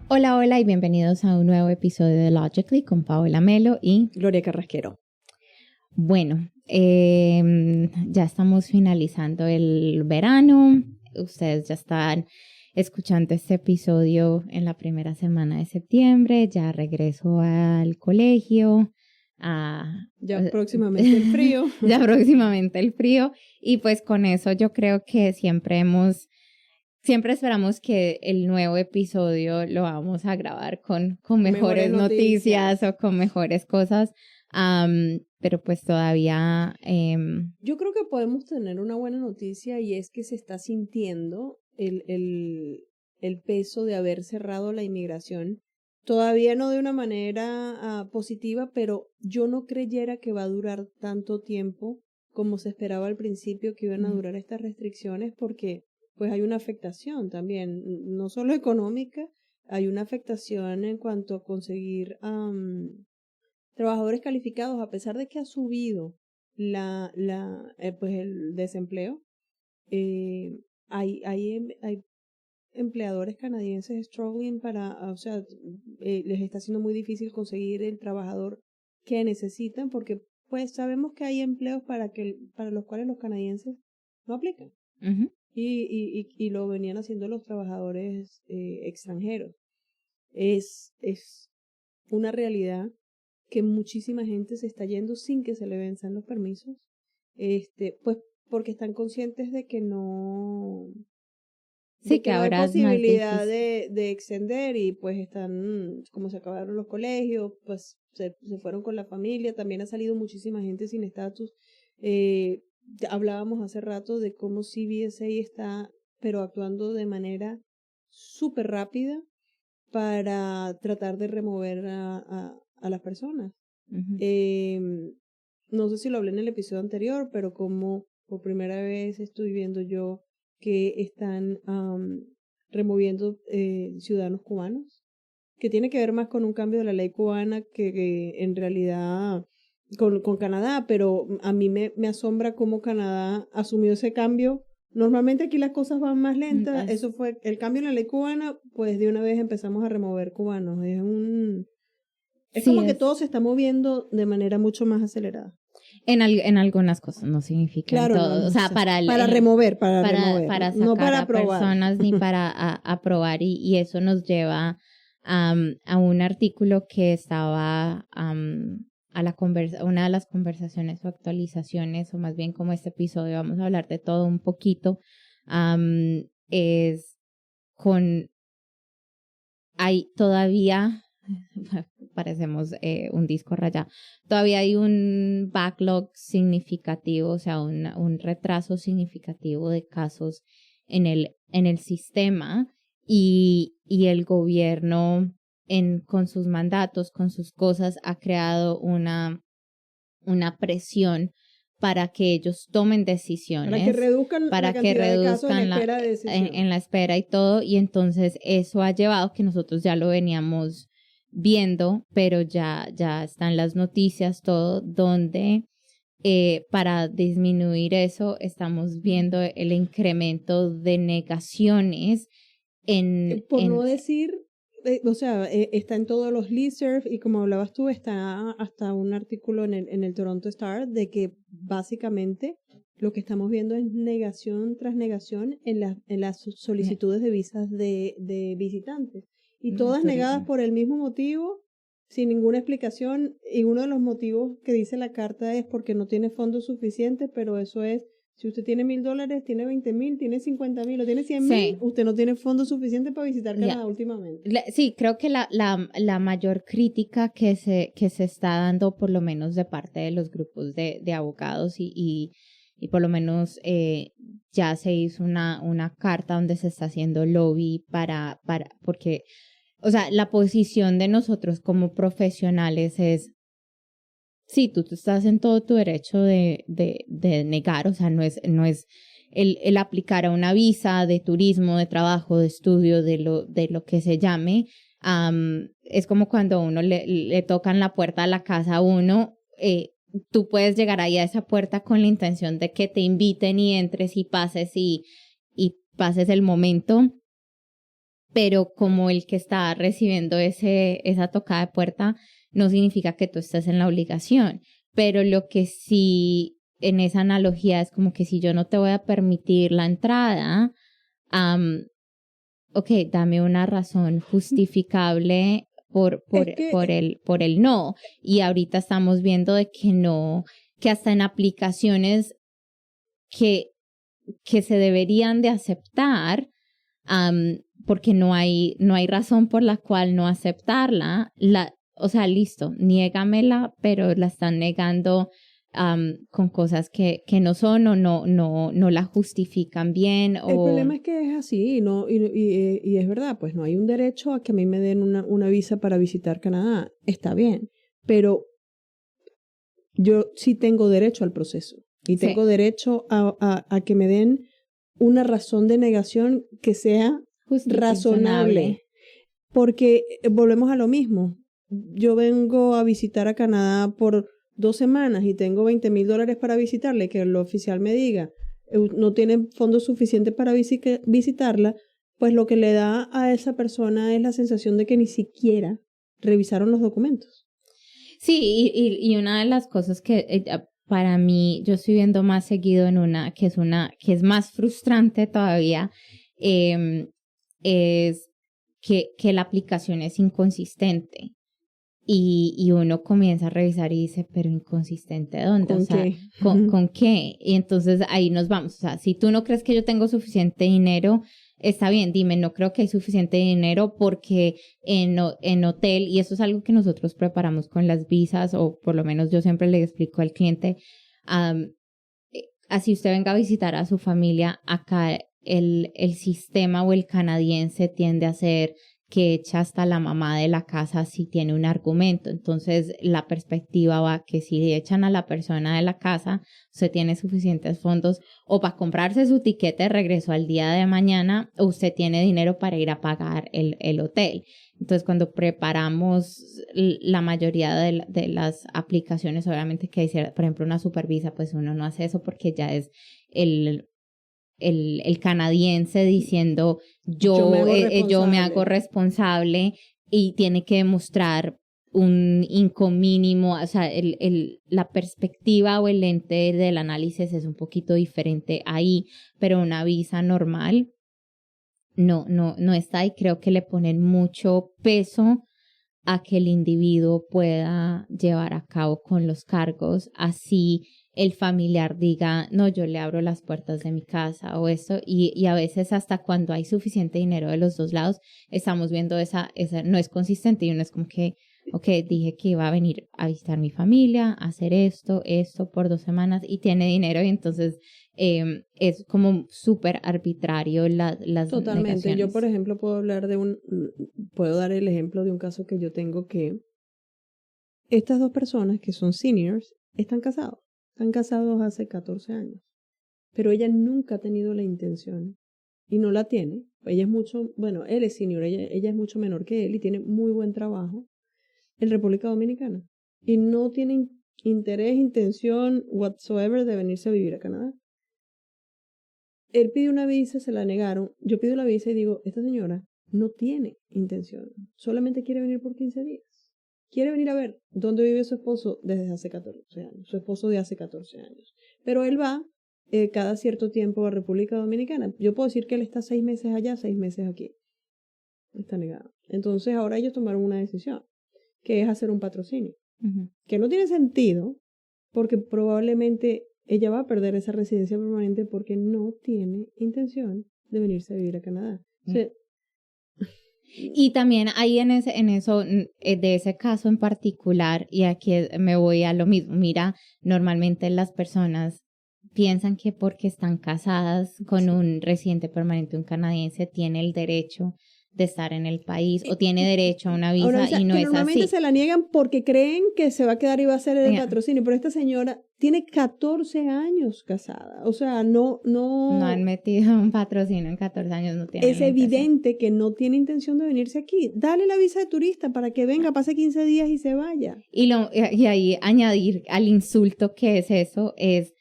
Hola, hola y bienvenidos a un nuevo episodio de Logically con Paola Melo y Gloria Carrasquero. Bueno, ya estamos finalizando el verano. Ustedes ya están escuchando este episodio en la primera semana de septiembre. Ya regreso al colegio. Ya próximamente el frío. Ya próximamente el frío. Y pues con eso yo creo que siempre esperamos que el nuevo episodio lo vamos a grabar con mejores noticias o con mejores cosas, pero pues todavía... Yo creo que podemos tener una buena noticia y es que se está sintiendo el peso de haber cerrado la inmigración. Todavía no de una manera positiva, pero yo no creyera que va a durar tanto tiempo como se esperaba al principio que iban a durar estas restricciones, porque pues hay una afectación también, no solo económica, hay una afectación en cuanto a conseguir trabajadores calificados, a pesar de que ha subido pues el desempleo. Hay empleadores canadienses struggling les está siendo muy difícil conseguir el trabajador que necesitan, porque pues sabemos que hay empleos para los cuales los canadienses no aplican. Uh-huh. Y lo venían haciendo los trabajadores extranjeros. Es una realidad que muchísima gente se está yendo sin que se le venzan los permisos, pues porque están conscientes de que no, sí, que no hay ahora posibilidad de extender, y pues están, como se acabaron los colegios, pues se fueron con la familia. También ha salido muchísima gente sin estatus. Hablábamos hace rato de cómo CBSA está, pero actuando de manera súper rápida para tratar de remover a las personas. Uh-huh. No sé si lo hablé en el episodio anterior, pero como por primera vez estoy viendo yo que están removiendo ciudadanos cubanos, que tiene que ver más con un cambio de la ley cubana que en realidad con Canadá, pero a mí me asombra cómo Canadá asumió ese cambio. Normalmente aquí las cosas van más lentas. Eso fue el cambio en la ley cubana, pues de una vez empezamos a remover cubanos. Es sí, como que todo se está moviendo de manera mucho más acelerada. En algunas cosas, no significa en todo. No, o sea, para remover, para sacar no para a aprobar. personas ni para aprobar, y eso nos lleva a un artículo que estaba a una de las conversaciones o actualizaciones, o más bien como este episodio vamos a hablar de todo un poquito, es hay todavía, parecemos un disco rayado, todavía hay un backlog significativo, o sea, un retraso significativo de casos en el sistema, y el gobierno con sus mandatos, con sus cosas, ha creado una presión para que ellos tomen decisiones, para que reduzcan la cantidad de casos en espera de decisión. En la espera y todo, y entonces eso ha llevado, que nosotros ya lo veníamos viendo, pero ya están las noticias, todo, donde para disminuir eso estamos viendo el incremento de negaciones no decir, está en todos los listserv, y como hablabas tú, está hasta un artículo en el Toronto Star de que básicamente lo que estamos viendo es negación tras negación en las solicitudes de visas de visitantes, y todas negadas por el mismo motivo, sin ninguna explicación. Y uno de los motivos que dice la carta es porque no tiene fondos suficientes, pero eso es: si usted tiene $1,000, tiene 20,000, tiene 50,000 o tiene 100,000, usted no tiene fondos suficientes para visitar Canadá últimamente. Sí, creo que la mayor crítica que se está dando, por lo menos de parte de los grupos de abogados, y por lo menos ya se hizo una carta donde se está haciendo lobby porque, o sea, la posición de nosotros como profesionales es: sí, tú estás en todo tu derecho de negar, o sea, no es el aplicar a una visa de turismo, de trabajo, de estudio, de lo que se llame. Es como cuando a uno le tocan la puerta a la casa a uno, tú puedes llegar ahí a esa puerta con la intención de que te inviten y entres y pases y pases el momento, pero como el que está recibiendo esa tocada de puerta no significa que tú estés en la obligación, pero lo que sí en esa analogía es como que si yo no te voy a permitir la entrada, ok, dame una razón justificable por el no. Y ahorita estamos viendo de que no, que hasta en aplicaciones que se deberían de aceptar, porque no hay razón por la cual no aceptarla, o sea, listo, niégamela, pero la están negando con cosas que no son o no la justifican bien. El problema es que es así y es verdad, pues no hay un derecho a que a mí me den una visa para visitar Canadá. Está bien, pero yo sí tengo derecho al proceso y tengo derecho a que me den una razón de negación que sea razonable. Porque volvemos a lo mismo. Yo vengo a visitar a Canadá por 2 semanas y tengo $20,000 para visitarle, que el oficial me diga no tiene fondos suficientes para visitarla, pues lo que le da a esa persona es la sensación de que ni siquiera revisaron los documentos. Sí, y una de las cosas que para mí yo estoy viendo más seguido en una que es más frustrante todavía, es que la aplicación es inconsistente. Y uno comienza a revisar y dice, pero inconsistente, ¿dónde? ¿Con qué? ¿Con qué? Y entonces ahí nos vamos. O sea, si tú no crees que yo tengo suficiente dinero, está bien, dime, no creo que hay suficiente dinero porque en hotel, y eso es algo que nosotros preparamos con las visas, o por lo menos yo siempre le explico al cliente, así usted venga a visitar a su familia, acá el sistema o el canadiense tiende a ser que echa hasta la mamá de la casa si tiene un argumento. Entonces la perspectiva va que si echan a la persona de la casa, usted tiene suficientes fondos o para comprarse su tiquete de regreso al día de mañana, o usted tiene dinero para ir a pagar el hotel. Entonces cuando preparamos la mayoría de las aplicaciones, obviamente que hiciera, por ejemplo, una supervisa, pues uno no hace eso porque ya es el canadiense diciendo yo me hago responsable y tiene que demostrar un income mínimo, o sea, la perspectiva o el lente del análisis es un poquito diferente ahí, pero una visa normal no está, y creo que le ponen mucho peso a que el individuo pueda llevar a cabo con los cargos, así el familiar diga, no, yo le abro las puertas de mi casa o eso, y a veces hasta cuando hay suficiente dinero de los dos lados, estamos viendo esa no es consistente, y uno es como que, ok, dije que iba a venir a visitar mi familia, a hacer esto por 2 semanas, y tiene dinero, y entonces es como súper arbitrario las Totalmente. negaciones. Yo, por ejemplo, puedo dar el ejemplo de un caso que yo tengo, que estas 2 personas que son seniors están casados hace 14 años, pero ella nunca ha tenido la intención y no la tiene. Ella es él es senior, ella es mucho menor que él y tiene muy buen trabajo en República Dominicana y no tiene interés, intención whatsoever de venirse a vivir a Canadá. Él pidió una visa, se la negaron. Yo pido la visa y digo, esta señora no tiene intención, solamente quiere venir por 15 días. Quiere venir a ver dónde vive su esposo desde hace 14 años, su esposo de hace 14 años. Pero él va cada cierto tiempo a República Dominicana. Yo puedo decir que él está 6 meses allá, 6 meses aquí. Está negado. Entonces ahora ellos tomaron una decisión, que es hacer un patrocinio. Que no tiene sentido, porque probablemente ella va a perder esa residencia permanente porque no tiene intención de venirse a vivir a Canadá. O sea, y también ahí en eso, de ese caso en particular, y aquí me voy a lo mismo, mira, normalmente las personas piensan que porque están casadas con un residente permanente, un canadiense, tiene el derecho de estar en el país o tiene derecho a una visa, ahora, y no es así. Normalmente se la niegan porque creen que se va a quedar y va a hacer el patrocinio, pero esta señora tiene 14 años casada, o sea, no han metido un patrocinio en 14 años, no tiene. Es evidente que no tiene intención de venirse aquí. Dale la visa de turista para que venga, pase 15 días y se vaya. Y ahí añadir al insulto que es eso, es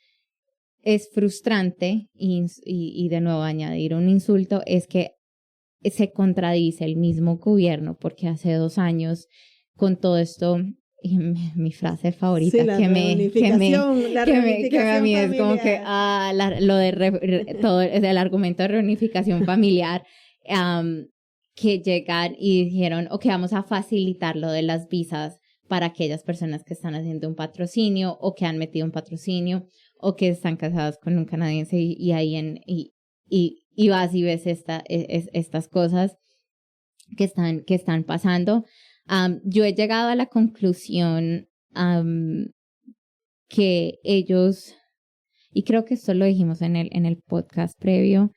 frustrante, y de nuevo añadir un insulto, es que se contradice el mismo gobierno, porque hace 2 años con todo esto, y mi frase favorita sí, que a mí es como que todo el argumento de reunificación familiar, que llegan y dijeron, ok, vamos a facilitar lo de las visas para aquellas personas que están haciendo un patrocinio o que han metido un patrocinio o que están casadas con un canadiense y ahí y vas y ves estas cosas que están pasando. Yo he llegado a la conclusión que ellos, y creo que esto lo dijimos en el podcast previo,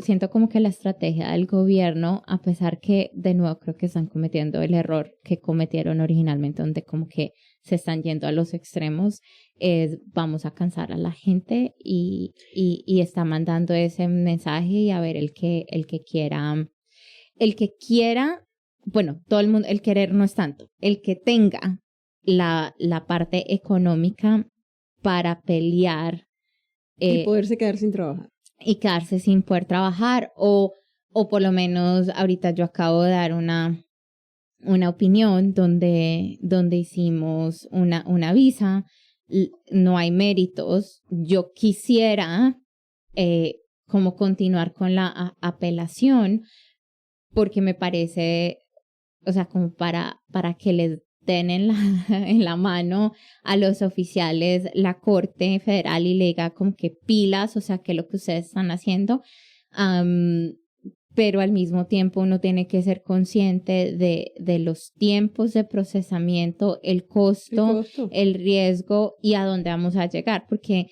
siento como que la estrategia del gobierno, a pesar que de nuevo creo que están cometiendo el error que cometieron originalmente, donde como que se están yendo a los extremos, es vamos a cansar a la gente y está mandando ese mensaje y a ver el que quiera, bueno, todo el mundo, el querer no es tanto, el que tenga la parte económica para pelear y poderse quedar sin trabajar. Y quedarse sin poder trabajar o por lo menos ahorita yo acabo de dar una opinión donde hicimos una visa, no hay méritos, yo quisiera como continuar con la apelación porque me parece, o sea, como para que les den en la mano a los oficiales la Corte Federal y le diga como que pilas, o sea, que lo que ustedes están haciendo, pero al mismo tiempo uno tiene que ser consciente de los tiempos de procesamiento, el costo, el riesgo y a dónde vamos a llegar, porque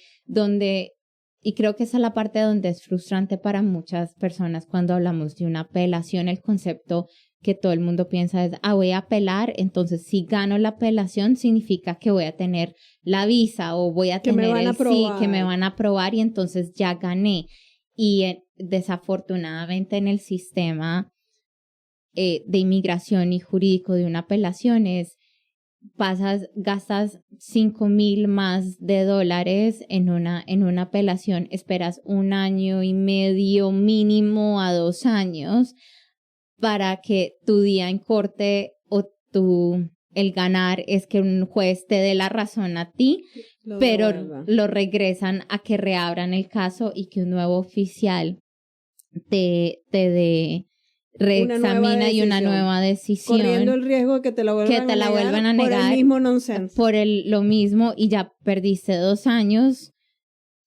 y creo que esa es la parte donde es frustrante para muchas personas cuando hablamos de una apelación, el concepto que todo el mundo piensa es, voy a apelar, entonces si gano la apelación significa que voy a tener la visa o voy a tener el sí, que me van a aprobar y entonces ya gané. Y desafortunadamente en el sistema de inmigración y jurídico de una apelación gastas $5,000 más de dólares en una apelación, esperas 1 año y medio mínimo a 2 años para que tu día en corte o el ganar es que un juez te dé la razón a ti, pero lo regresan a que reabran el caso y que un nuevo oficial te reexamina y una nueva decisión. Corriendo el riesgo de que te la vuelvan a negar por el mismo nonsense. Por lo mismo y ya perdiste 2 años,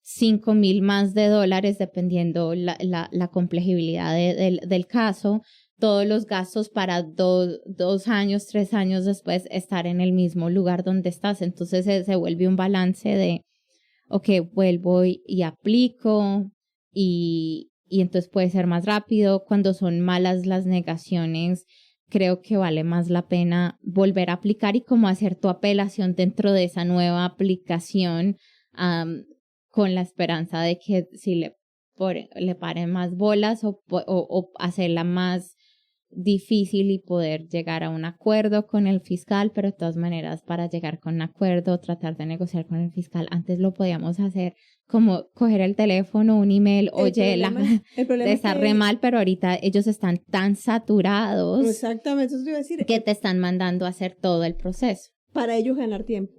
$5,000 más de dólares dependiendo la complejibilidad del caso. Todos los gastos para 2 años, 3 años después estar en el mismo lugar donde estás. Entonces se vuelve un balance de, ok, vuelvo y aplico y entonces puede ser más rápido. Cuando son malas las negaciones, creo que vale más la pena volver a aplicar y como hacer tu apelación dentro de esa nueva aplicación con la esperanza de que si le paren más bolas o hacerla más difícil y poder llegar a un acuerdo con el fiscal, pero de todas maneras para llegar con un acuerdo, tratar de negociar con el fiscal, antes lo podíamos hacer como coger el teléfono, un email, oye, el problema está re mal, pero ahorita ellos están tan saturados. Exactamente, eso te iba a decir. Que te están mandando a hacer todo el proceso. Para ellos ganar tiempo.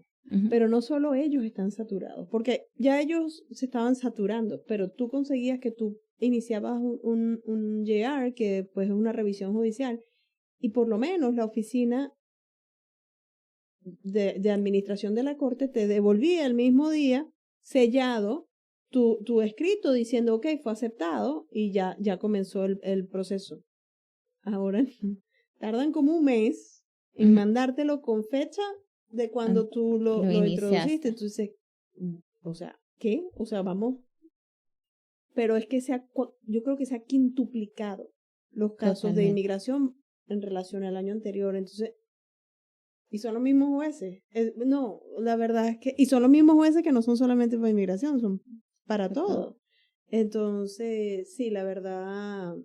Pero no solo ellos están saturados, porque ya ellos se estaban saturando, pero tú conseguías que tú iniciabas un JR, que pues es una revisión judicial, y por lo menos la oficina de administración de la corte te devolvía el mismo día sellado tu escrito diciendo ok, fue aceptado y ya comenzó el proceso. Ahora tardan como 1 mes en mandártelo con fecha de cuando tú lo introduciste. Entonces, o sea, ¿qué? O sea, vamos. Pero es que yo creo que se ha quintuplicado los casos de inmigración en relación al año anterior. Entonces, y son los mismos jueces. No, la verdad es que, y son los mismos jueces que no son solamente para inmigración, son para todo. Entonces, sí, la verdad,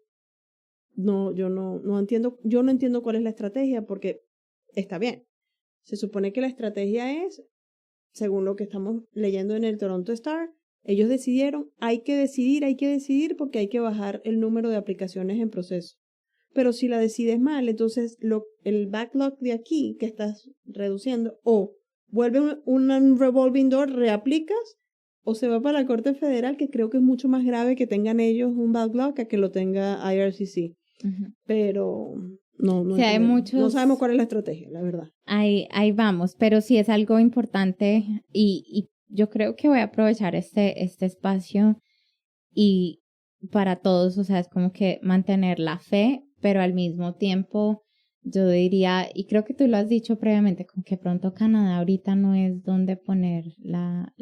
no, yo no entiendo cuál es la estrategia, porque está bien. Se supone que la estrategia es, según lo que estamos leyendo en el Toronto Star, Ellos decidieron, hay que decidir porque hay que bajar el número de aplicaciones en proceso. Pero si la decides mal, entonces el backlog de aquí que estás reduciendo, o vuelve un revolving door, reaplicas, o se va para la Corte Federal, que creo que es mucho más grave que tengan ellos un backlog a que lo tenga IRCC. Pero no sabemos cuál es la estrategia, la verdad. Ahí vamos, pero sí es algo importante y yo creo que voy a aprovechar este espacio y para todos, o sea, es como que mantener la fe, pero al mismo tiempo yo diría, y creo que tú lo has dicho previamente, como que pronto Canadá ahorita no es donde poner la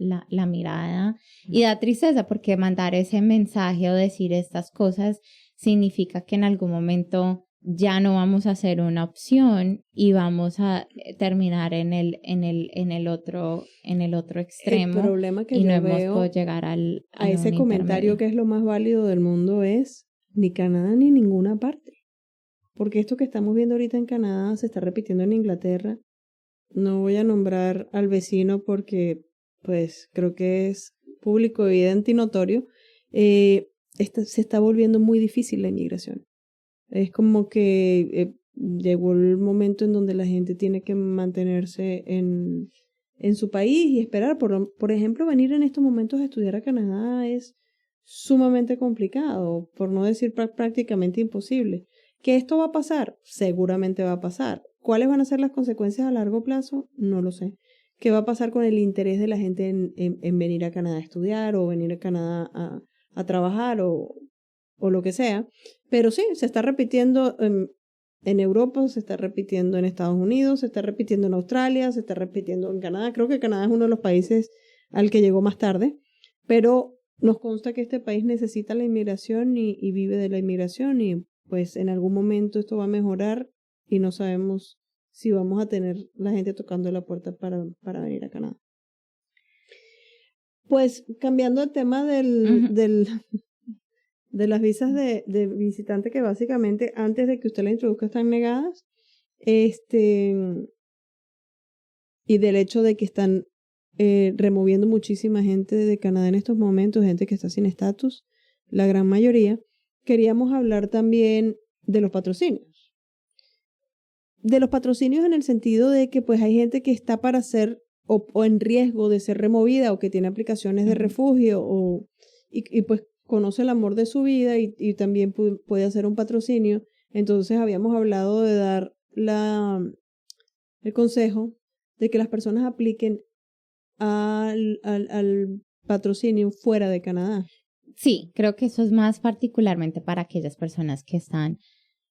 mirada y da tristeza porque mandar ese mensaje o decir estas cosas significa que en algún momento ya no vamos a ser una opción y vamos a terminar en el otro extremo. El problema que y yo no veo hemos podido llegar a ese comentario que es lo más válido del mundo es ni Canadá ni ninguna parte. Porque esto que estamos viendo ahorita en Canadá se está repitiendo en Inglaterra. No voy a nombrar al vecino porque pues creo que es público, evidente y notorio. Se está volviendo muy difícil la inmigración. Es como que llegó el momento en donde la gente tiene que mantenerse en su país y esperar. Por ejemplo, venir en estos momentos a estudiar a Canadá es sumamente complicado, por no decir prácticamente imposible. ¿Que esto va a pasar? Seguramente va a pasar. ¿Cuáles van a ser las consecuencias a largo plazo? No lo sé. ¿Qué va a pasar con el interés de la gente en venir a Canadá a estudiar o venir a Canadá a trabajar o lo que sea? Pero sí, se está repitiendo en Europa, se está repitiendo en Estados Unidos, se está repitiendo en Australia, se está repitiendo en Canadá. Creo que Canadá es uno de los países al que llegó más tarde, pero nos consta que este país necesita la inmigración y vive de la inmigración y pues en algún momento esto va a mejorar y no sabemos si vamos a tener la gente tocando la puerta para venir a Canadá. Pues cambiando el tema de las visas de visitante, que básicamente antes de que usted la introduzca están negadas, y del hecho de que están removiendo muchísima gente de Canadá en estos momentos, gente que está sin estatus, la gran mayoría. Queríamos hablar también de los patrocinios. De los patrocinios en el sentido de que pues hay gente que está para ser o en riesgo de ser removida o que tiene aplicaciones de refugio y pues conoce el amor de su vida y también puede hacer un patrocinio. Entonces habíamos hablado de dar el consejo de que las personas apliquen al patrocinio fuera de Canadá. Sí, creo que eso es más particularmente para aquellas personas que están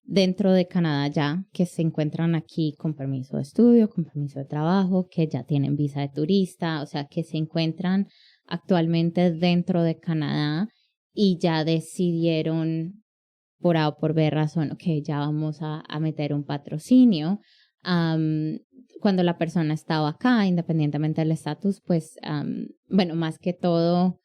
dentro de Canadá ya, que se encuentran aquí con permiso de estudio, con permiso de trabajo, que ya tienen visa de turista, o sea, que se encuentran actualmente dentro de Canadá y ya decidieron por A o por B razón, ok, ya vamos a meter un patrocinio. Cuando la persona estaba acá, independientemente del estatus, pues, bueno, más que todo,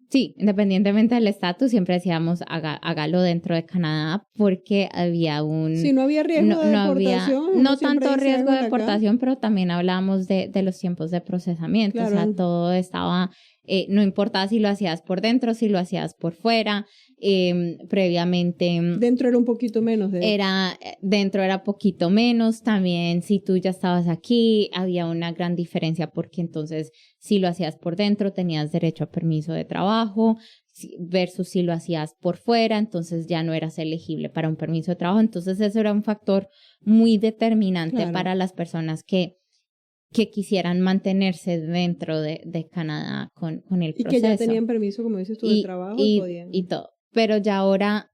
sí, independientemente del estatus, siempre decíamos hágalo dentro de Canadá porque había si no había riesgo de deportación. No tanto riesgo de deportación, pero también hablábamos de los tiempos de procesamiento. Claro. O sea, todo estaba, no importaba si lo hacías por dentro, si lo hacías por fuera. Previamente dentro era un poquito menos dentro era poquito menos también. Si tú ya estabas aquí había una gran diferencia porque entonces si lo hacías por dentro tenías derecho a permiso de trabajo versus si lo hacías por fuera, entonces ya no eras elegible para un permiso de trabajo. Entonces eso era un factor muy determinante, claro, para las personas que quisieran mantenerse dentro de Canadá con el proceso. Y que ya tenían permiso, como dices tú, de trabajo y podían. Y todo. Pero ya ahora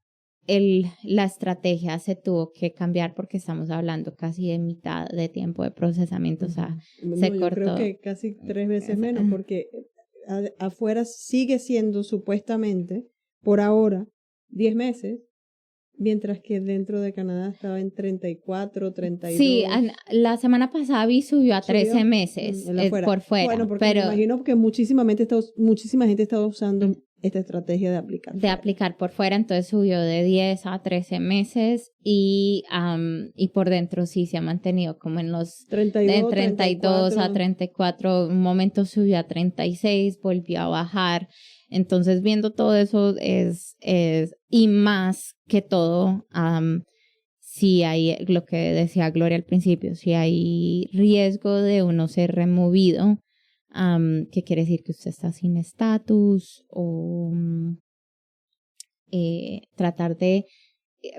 la estrategia se tuvo que cambiar porque estamos hablando casi de mitad de tiempo de procesamiento. O sea, se cortó. Yo creo que casi 3 veces menos porque afuera sigue siendo supuestamente, por ahora, 10 meses. Mientras que dentro de Canadá estaba en 34, 32. Sí, la semana pasada subió a 13 meses por fuera. Bueno, porque me imagino que muchísima gente está usando esta estrategia de aplicar. De aplicar por fuera, entonces subió de 10 a 13 meses y por dentro sí se ha mantenido como en los 32, de 32 a 34. 34, un momento subió a 36, volvió a bajar. Entonces viendo todo eso y más que todo, si hay lo que decía Gloria al principio, si hay riesgo de uno ser removido, que quiere decir que usted está sin estatus o tratar de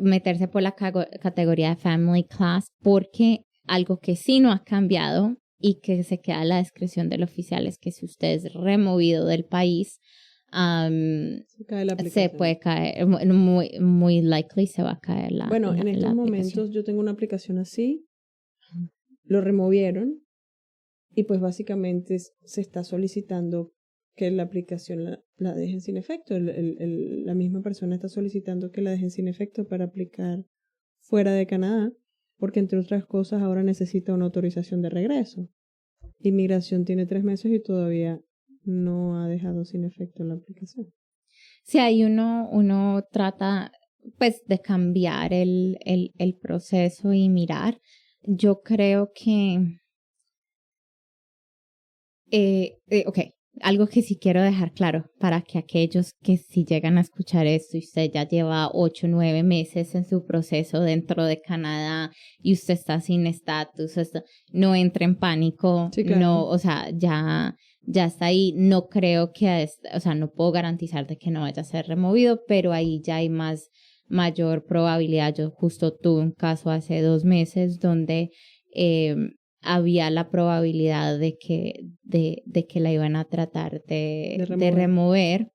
meterse por la categoría de family class, porque algo que sí no ha cambiado y que se queda a la discreción del oficial es que si usted es removido del país, se puede caer, muy likely se va a caer la Bueno, en estos momentos yo tengo una aplicación así, lo removieron y pues básicamente se está solicitando que la aplicación la dejen sin efecto. La misma persona está solicitando que la dejen sin efecto para aplicar fuera de Canadá, porque entre otras cosas ahora necesita una autorización de regreso. Inmigración tiene 3 meses y todavía no ha dejado sin efecto la aplicación. Sí, ahí uno trata pues de cambiar el proceso y mirar. Yo creo que ok, algo que sí quiero dejar claro para que aquellos que si llegan a escuchar esto y usted ya lleva 8 o 9 meses en su proceso dentro de Canadá y usted está sin estatus, no entre en pánico, sí, claro. No, o sea, ya está ahí, no creo que, o sea, no puedo garantizar de que no vaya a ser removido, pero ahí ya hay mayor probabilidad. Yo justo tuve un caso hace 2 meses donde había la probabilidad de que la iban a tratar de remover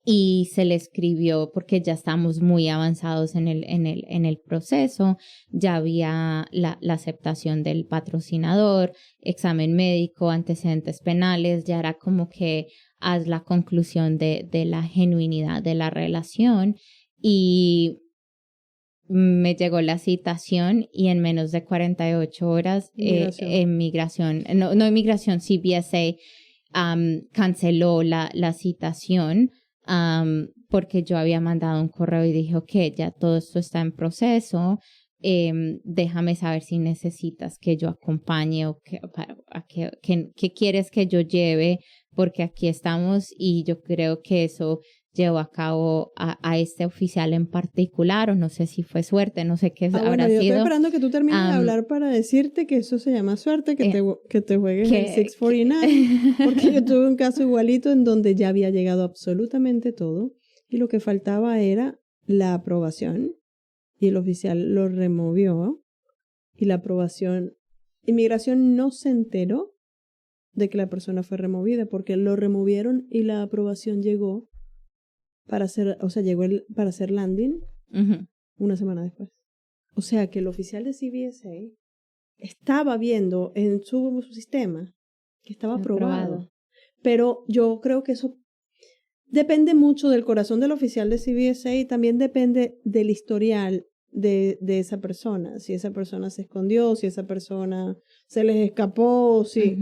y se le escribió porque ya estamos muy avanzados en el proceso, ya había la aceptación del patrocinador, examen médico, antecedentes penales, ya era como que haz la conclusión de la genuinidad de la relación y me llegó la citación y en menos de 48 horas CBSA canceló la citación porque yo había mandado un correo y dije, ok, ya todo esto está en proceso, déjame saber si necesitas que yo acompañe o qué quieres que yo lleve, porque aquí estamos y yo creo que eso llevó a cabo a este oficial en particular, o no sé si fue suerte, no sé qué habrá yo sido. Estoy esperando que tú termines de hablar para decirte que eso se llama suerte, que te juegues el 649, porque yo tuve un caso igualito en donde ya había llegado absolutamente todo y lo que faltaba era la aprobación y el oficial lo removió y la aprobación. Inmigración no se enteró de que la persona fue removida porque lo removieron y la aprobación llegó para hacer landing una semana después. O sea que el oficial de CBSA estaba viendo en su sistema que estaba aprobado. Pero yo creo que eso depende mucho del corazón del oficial de CBSA y también depende del historial de esa persona. Si esa persona se escondió, si esa persona se les escapó, sí.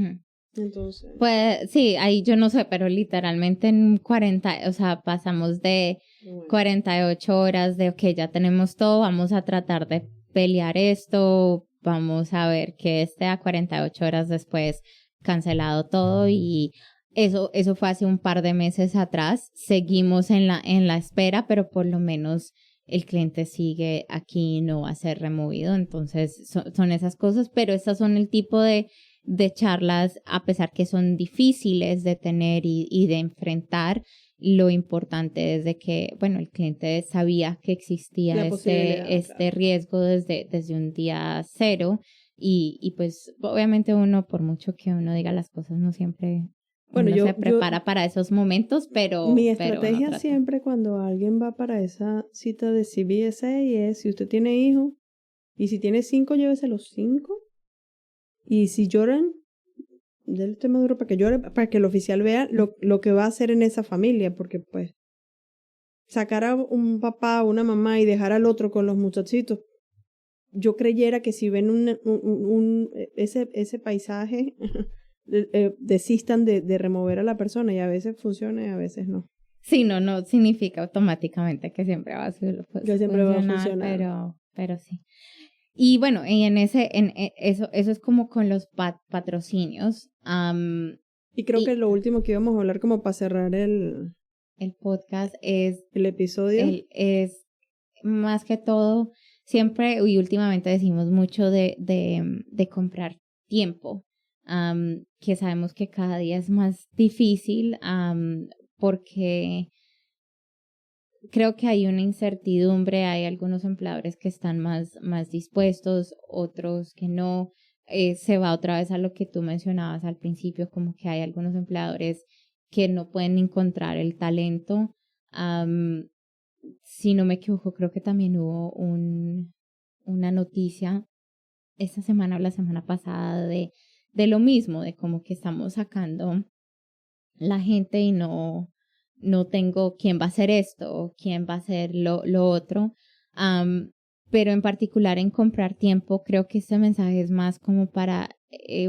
Entonces. Pues sí, ahí yo no sé, pero literalmente en 40, o sea, pasamos de 48 horas de, ok, ya tenemos todo, vamos a tratar de pelear esto, vamos a ver que esté a 48 horas después cancelado todo y eso fue hace un par de meses atrás. Seguimos en la espera, pero por lo menos el cliente sigue aquí y no va a ser removido. Entonces son esas cosas, pero esas son el tipo de charlas, a pesar que son difíciles de tener y de enfrentar. Lo importante es de que, bueno, el cliente sabía que existía este riesgo desde un día cero y pues obviamente uno, por mucho que uno diga las cosas, no siempre se prepara para esos momentos, pero mi estrategia siempre cuando alguien va para esa cita de CBSA es, si usted tiene hijos y si tiene 5, llévese los 5. Y si lloran, déle usted maduro para que llore, para que el oficial vea lo que va a hacer en esa familia, porque pues sacar a un papá o una mamá y dejar al otro con los muchachitos, yo creyera que si ven ese paisaje, desistan de remover a la persona y a veces funciona y a veces no. Sí, no significa automáticamente que siempre va a que siempre va a funcionar. Pero sí. Y bueno, eso es como con los patrocinios. Y creo que lo último que íbamos a hablar como para cerrar el podcast es episodio. Es más que todo, siempre y últimamente decimos mucho de comprar tiempo, que sabemos que cada día es más difícil porque creo que hay una incertidumbre, hay algunos empleadores que están más dispuestos, otros que no. Se va otra vez a lo que tú mencionabas al principio, como que hay algunos empleadores que no pueden encontrar el talento. Si no me equivoco, creo que también hubo una noticia esta semana o la semana pasada de lo mismo, de como que estamos sacando la gente y no tengo quién va a hacer esto o quién va a hacer lo otro. Pero en particular en comprar tiempo, creo que este mensaje es más como para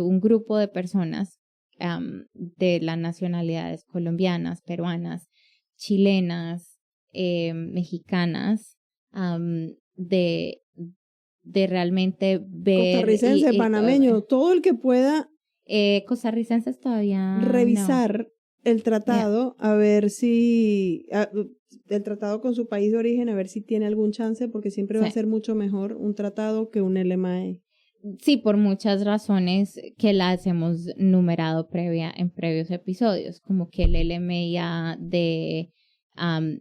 un grupo de personas de las nacionalidades colombianas, peruanas, chilenas, mexicanas, de realmente ver... Costarricense, panameño, todo el que pueda costarricenses todavía revisar el tratado, a ver si el tratado con su país de origen, a ver si tiene algún chance, porque siempre va a ser mucho mejor un tratado que un LMAE. Sí, por muchas razones que las hemos numerado en previos episodios, como que el LMIA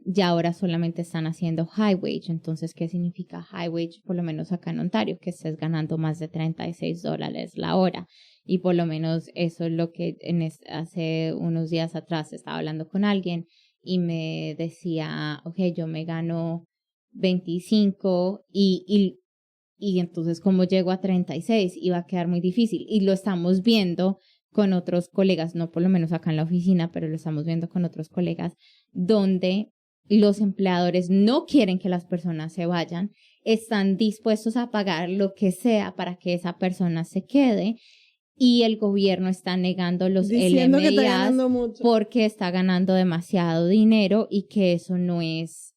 ya ahora solamente están haciendo high wage. Entonces, ¿qué significa high wage? Por lo menos acá en Ontario, que estés ganando más de $36 la hora. Y por lo menos eso es lo que hace unos días atrás estaba hablando con alguien y me decía, ok, yo me gano 25 y entonces como llego a 36 iba a quedar muy difícil. Y lo estamos viendo con otros colegas, no por lo menos acá en la oficina, pero lo estamos viendo con otros colegas, donde los empleadores no quieren que las personas se vayan, están dispuestos a pagar lo que sea para que esa persona se quede, y el gobierno está negando los diciendo que está LMIAs ganando mucho, porque está ganando demasiado dinero y que eso no es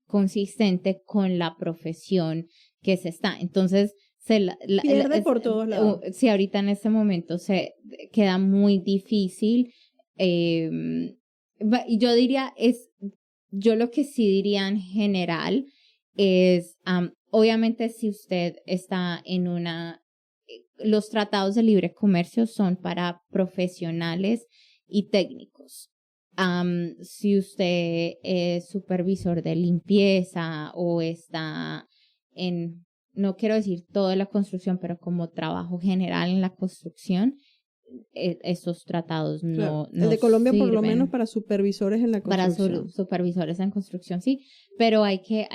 consistente con la profesión que se está. Entonces, pierde por todos lados. Si ahorita en este momento se queda muy difícil, yo diría, yo lo que sí diría en general es, obviamente si usted está en los tratados de libre comercio son para profesionales y técnicos. Si usted es supervisor de limpieza o está no quiero decir toda la construcción, pero como trabajo general en la construcción, esos tratados claro. no el de Colombia sirven. por lo menos para supervisores en la construcción. Para supervisores en construcción, sí, pero hay que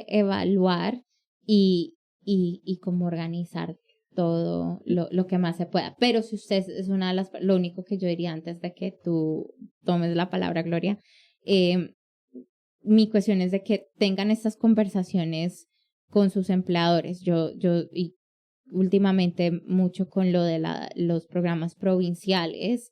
evaluar y cómo organizar todo lo que más se pueda. Pero si usted es una de las... Lo único que yo diría antes de que tú tomes la palabra, Gloria, mi cuestión es de que tengan estas conversaciones con sus empleadores. Y últimamente mucho con lo de los programas provinciales,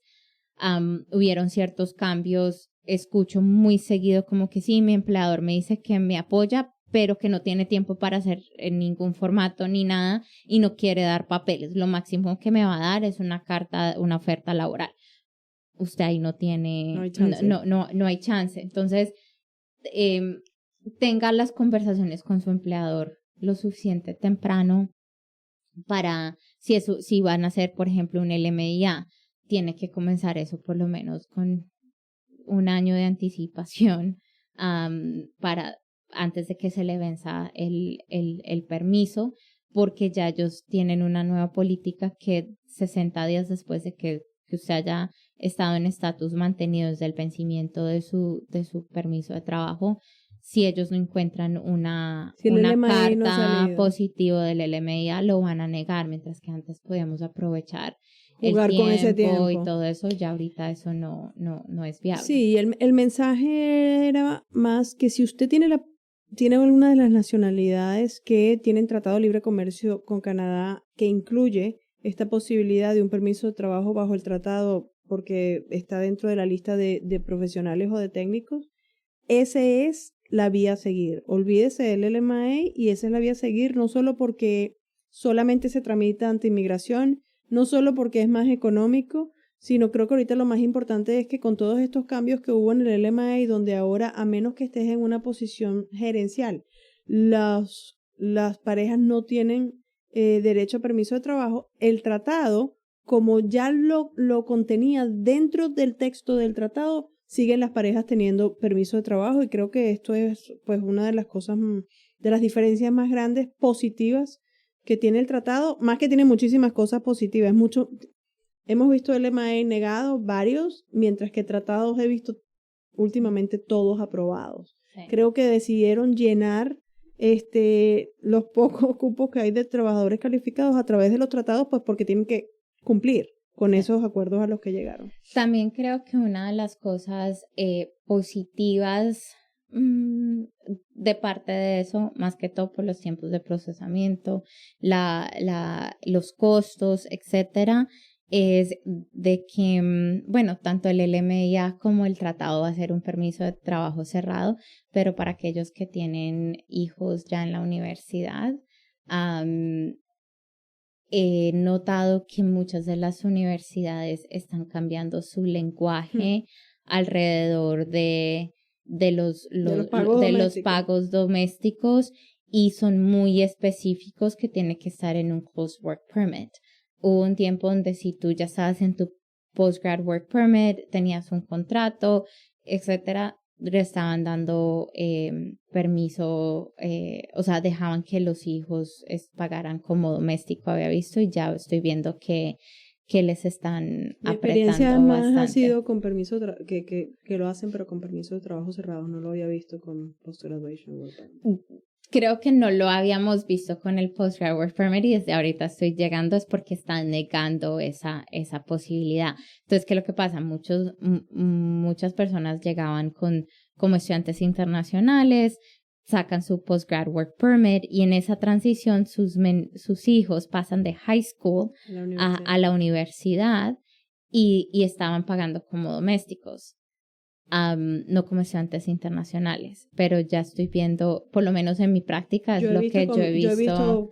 hubieron ciertos cambios. Escucho muy seguido como que sí, mi empleador me dice que me apoya, pero que no tiene tiempo para hacer en ningún formato ni nada y no quiere dar papeles. Lo máximo que me va a dar es una oferta laboral. Usted ahí no tiene, no hay chance. No hay chance. Entonces, tenga las conversaciones con su empleador lo suficiente temprano para, si van a hacer, por ejemplo, un LMIA, tiene que comenzar eso por lo menos con un año de anticipación para antes de que se le venza el permiso, porque ya ellos tienen una nueva política que 60 días después de que usted haya estado en estatus mantenido desde el vencimiento de su permiso de trabajo, si ellos no encuentran una carta positiva del LMIA, lo van a negar, mientras que antes podíamos aprovechar jugar con ese tiempo y todo eso. Ya ahorita eso no es viable. Sí, el mensaje era más que si usted tiene alguna de las nacionalidades que tienen tratado de libre comercio con Canadá que incluye esta posibilidad de un permiso de trabajo bajo el tratado porque está dentro de la lista de profesionales o de técnicos, ese es la vía a seguir. Olvídese del LMA y esa es la vía a seguir, no solo porque solamente se tramita ante inmigración, no solo porque es más económico, sino creo que ahorita lo más importante es que con todos estos cambios que hubo en el LMA, donde ahora, a menos que estés en una posición gerencial, las parejas no tienen derecho a permiso de trabajo, el tratado, como ya lo contenía dentro del texto del tratado, siguen las parejas teniendo permiso de trabajo, y creo que esto es pues una de las cosas, de las diferencias más grandes positivas que tiene el tratado, más que tiene muchísimas cosas positivas. Hemos visto el LMA negado, varios, mientras que tratados he visto últimamente todos aprobados. Sí. Creo que decidieron llenar los pocos cupos que hay de trabajadores calificados a través de los tratados, pues porque tienen que cumplir con esos acuerdos a los que llegaron. También creo que una de las cosas positivas de parte de eso, más que todo por los tiempos de procesamiento, los costos, etcétera, es de que, bueno, tanto el LMIA como el tratado va a ser un permiso de trabajo cerrado, pero para aquellos que tienen hijos ya en la universidad, he notado que muchas de las universidades están cambiando su lenguaje alrededor de los pagos domésticos, y son muy específicos que tiene que estar en un post-work permit. Hubo un tiempo donde si tú ya estabas en tu post-grad work permit, tenías un contrato, etcétera, le estaban dando permiso, o sea, dejaban que los hijos pagaran como doméstico, había visto, y ya estoy viendo que les están apretando bastante. Mi experiencia más ha sido con permiso, que lo hacen, pero con permiso de trabajo cerrado, no lo había visto con post-graduation work permit. Creo que no lo habíamos visto con el Postgrad Work Permit, y desde ahorita estoy llegando es porque están negando esa posibilidad. Entonces, ¿qué es lo que pasa? Muchas personas llegaban como estudiantes internacionales, sacan su Postgrad Work Permit, y en esa transición sus hijos pasan de high school a la universidad y estaban pagando como domésticos. No como estudiantes internacionales, pero ya estoy viendo, por lo menos en mi práctica, yo he visto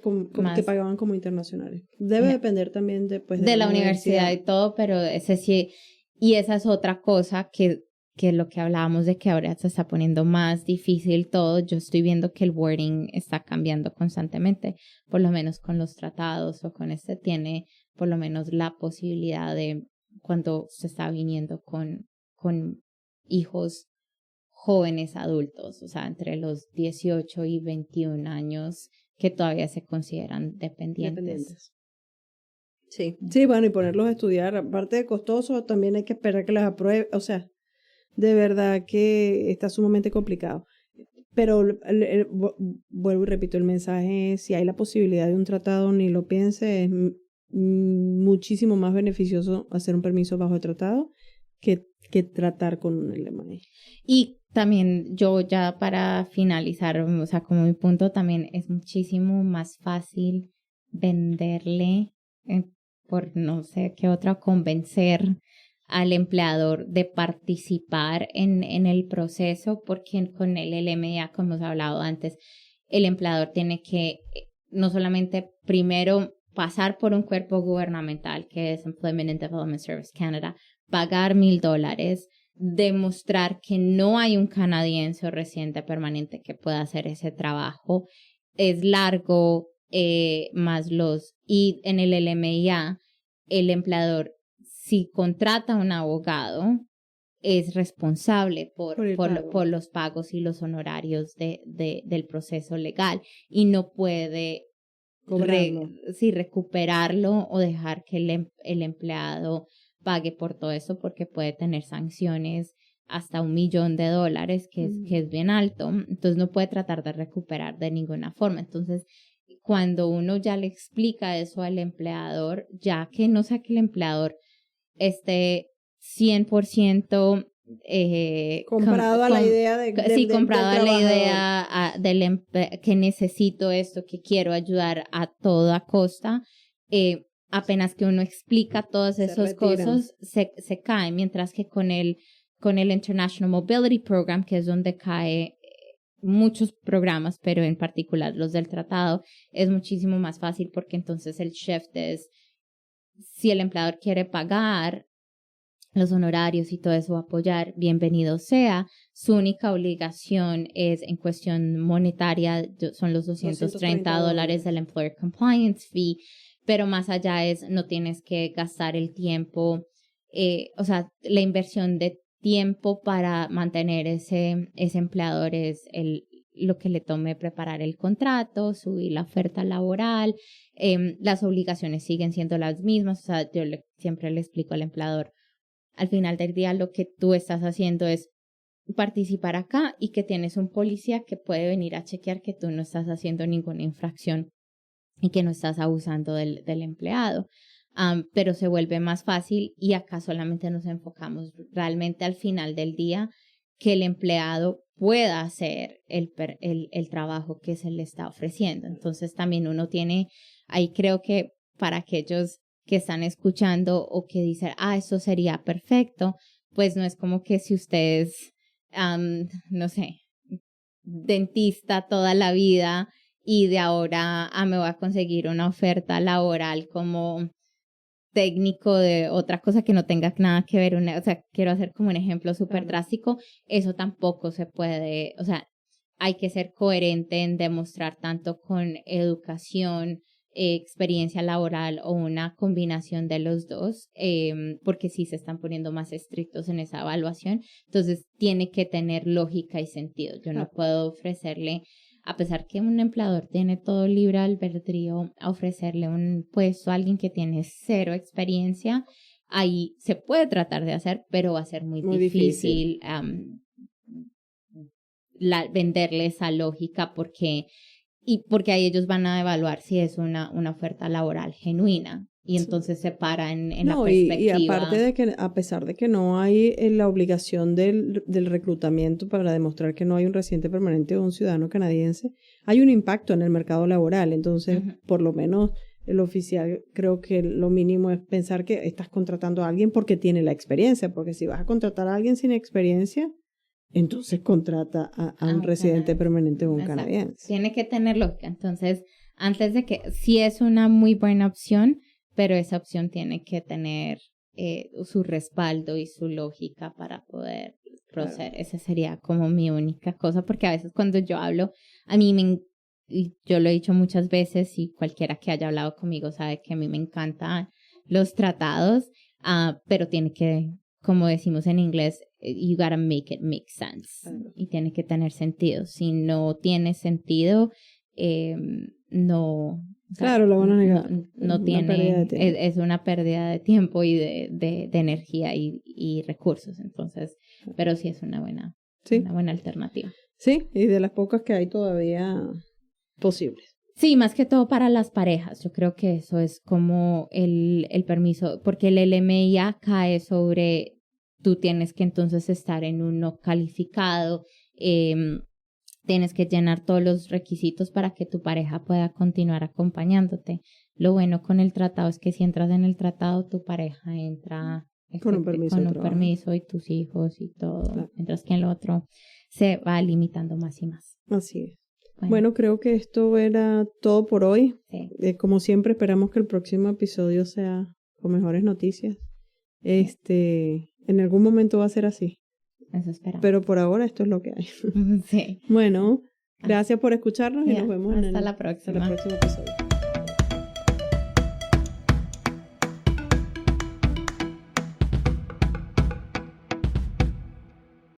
que pagaban como internacionales. Debe depender también de la universidad y todo, pero ese sí, y esa es otra cosa que lo que hablábamos de que ahora se está poniendo más difícil todo. Yo estoy viendo que el wording está cambiando constantemente, por lo menos con los tratados o con tiene por lo menos la posibilidad de cuando se está viniendo con hijos jóvenes adultos, o sea, entre los 18 y 21 años, que todavía se consideran dependientes. Sí, bueno, y ponerlos a estudiar, aparte de costoso, también hay que esperar que las apruebe, o sea, de verdad que está sumamente complicado. Pero vuelvo y repito, el mensaje es, si hay la posibilidad de un tratado, ni lo piense, es muchísimo más beneficioso hacer un permiso bajo el tratado que tratar con un LMA. Y también yo ya para finalizar, o sea, como mi punto, también es muchísimo más fácil venderle, por no sé qué otra, convencer al empleador de participar en el proceso, porque con el LMA, como hemos hablado antes, el empleador tiene que no solamente primero pasar por un cuerpo gubernamental, que es Employment and Development Service Canada, pagar $1,000, demostrar que no hay un canadiense o residente permanente que pueda hacer ese trabajo, es largo, y en el LMIA, el empleador, si contrata a un abogado, es responsable por los pagos y los honorarios del proceso legal, y no puede recuperarlo o dejar que el empleado pague por todo eso, porque puede tener sanciones hasta $1 millón, que es bien alto. Entonces no puede tratar de recuperar de ninguna forma. Entonces, cuando uno ya le explica eso al empleador, ya que no sea que el empleador esté 100% comprado a la idea comprado a la idea que necesito esto, que quiero ayudar a toda costa, apenas que uno explica todas esas cosas, se cae, mientras que con el International Mobility Program, que es donde cae muchos programas, pero en particular los del tratado, es muchísimo más fácil porque entonces el shift es, si el empleador quiere pagar los honorarios y todo eso, apoyar, bienvenido sea. Su única obligación es en cuestión monetaria, son los $230 del Employer Compliance Fee, pero más allá es, no tienes que gastar el tiempo, o sea, la inversión de tiempo para mantener ese empleador es lo que le tome preparar el contrato, subir la oferta laboral, las obligaciones siguen siendo las mismas, o sea, yo siempre le explico al empleador, al final del día lo que tú estás haciendo es participar acá y que tienes un policía que puede venir a chequear que tú no estás haciendo ninguna infracción y que no estás abusando del empleado. Pero se vuelve más fácil y acá solamente nos enfocamos realmente al final del día que el empleado pueda hacer el trabajo que se le está ofreciendo. Entonces también uno tiene, ahí creo que para aquellos que están escuchando o que dicen, eso sería perfecto, pues no es como que si ustedes, no sé, dentista toda la vida y de ahora me voy a conseguir una oferta laboral como técnico de otra cosa que no tenga nada que ver, o sea, quiero hacer como un ejemplo súper drástico, eso tampoco se puede, o sea, hay que ser coherente en demostrar tanto con educación, experiencia laboral o una combinación de los dos, porque sí se están poniendo más estrictos en esa evaluación, entonces tiene que tener lógica y sentido. Yo no puedo ofrecerle, a pesar que un empleador tiene todo libre albedrío, a ofrecerle un puesto a alguien que tiene cero experiencia, ahí se puede tratar de hacer, pero va a ser muy difícil venderle esa lógica porque ahí ellos van a evaluar si es una oferta laboral genuina y entonces se para en la perspectiva. Y aparte de que, a pesar de que no hay la obligación del reclutamiento para demostrar que no hay un residente permanente o un ciudadano canadiense, hay un impacto en el mercado laboral. Entonces, por lo menos el oficial, creo que lo mínimo es pensar que estás contratando a alguien porque tiene la experiencia, porque si vas a contratar a alguien sin experiencia, entonces contrata a un residente permanente o un canadiense. Tiene que tener lógica. Entonces, antes de que, sí es una muy buena opción, pero esa opción tiene que tener su respaldo y su lógica para poder proceder. Claro. Esa sería como mi única cosa, porque a veces cuando yo hablo, a mí y yo lo he dicho muchas veces y cualquiera que haya hablado conmigo sabe que a mí me encantan los tratados, pero tiene que, como decimos en inglés, you gotta make it make sense. Claro. Y tiene que tener sentido. Si no tiene sentido, no... Claro, lo van a negar. No tiene... Es una pérdida de tiempo y de energía y recursos. Entonces, pero sí es una buena alternativa. Sí, y de las pocas que hay todavía posibles. Sí, más que todo para las parejas. Yo creo que eso es como el permiso, porque el LMIA cae sobre... Tú tienes que entonces estar en un no calificado, tienes que llenar todos los requisitos para que tu pareja pueda continuar acompañándote. Lo bueno con el tratado es que si entras en el tratado, tu pareja entra con un permiso y tus hijos y todo, claro. Mientras que en lo otro se va limitando más y más. Así es. Bueno, creo que esto era todo por hoy. Sí. Como siempre, esperamos que el próximo episodio sea con mejores noticias. En algún momento va a ser así. Eso esperamos. Pero por ahora esto es lo que hay. Sí. Bueno, gracias por escucharnos y nos vemos hasta la próxima. En el próximo episodio.